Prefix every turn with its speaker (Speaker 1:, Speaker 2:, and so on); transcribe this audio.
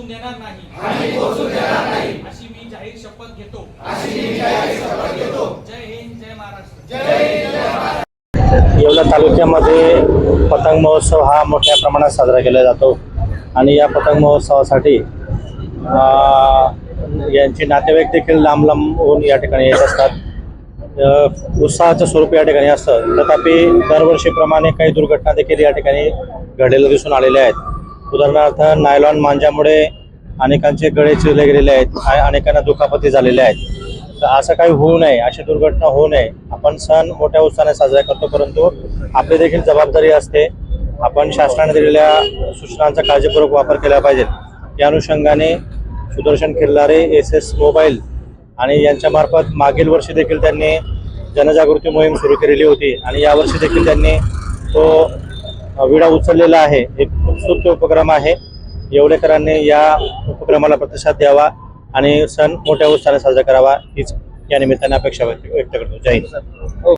Speaker 1: पोहोचून देणार नाही अशी मी जाहीर शपथ घेतो। जय हिंद, जय महाराष्ट्र।
Speaker 2: येवला तालुक्यामध्ये पतंग महोत्सव हा मोठ्या प्रमाणात साजरा केला जातो आणि या पतंग महोत्सवासाठी यांचे नातेवाईक देखील लांब लांबून या ठिकाणी येत असतात। उत्साहाचं स्वरूप या ठिकाणी असतं, तथापि दरवर्षीप्रमाणे काही दुर्घटना देखील या ठिकाणी घडलेल्या दिसून आलेल्या आहेत। उदाहरणार्थ नायलॉन मांजामुळे अनेकांचे गळे चिरले गेलेले आहेत, अनेकांना दुखापती झालेल्या आहेत। तर असं काही होऊ नये, अशी दुर्घटना होऊ नये। आपण सण मोठ्या उत्साहाने साजरा करतो, परंतु आपली देखील जबाबदारी असते। आपण शासनाने दिलेल्या सूचनांचा काळजीपूर्वक वापर केला पाहिजे। या अनुषंगाने सुदर्शन खिल्लारे SS मोबाईल आणि यांच्यामार्फत मागील वर्षी देखील त्यांनी जनजागृती मोहीम सुरू केलेली होती आणि यावर्षी देखील त्यांनी तो विडा उचललेला आहे। एक उत्सुक उपक्रम आहे। येवलेकरांनी या उपक्रमाला प्रतिसाद द्यावा आणि सण मोठ्या उत्साहाने साजरा करावा, हीच या निमित्ताने अपेक्षा व्यक्त करतो। जय हिंद।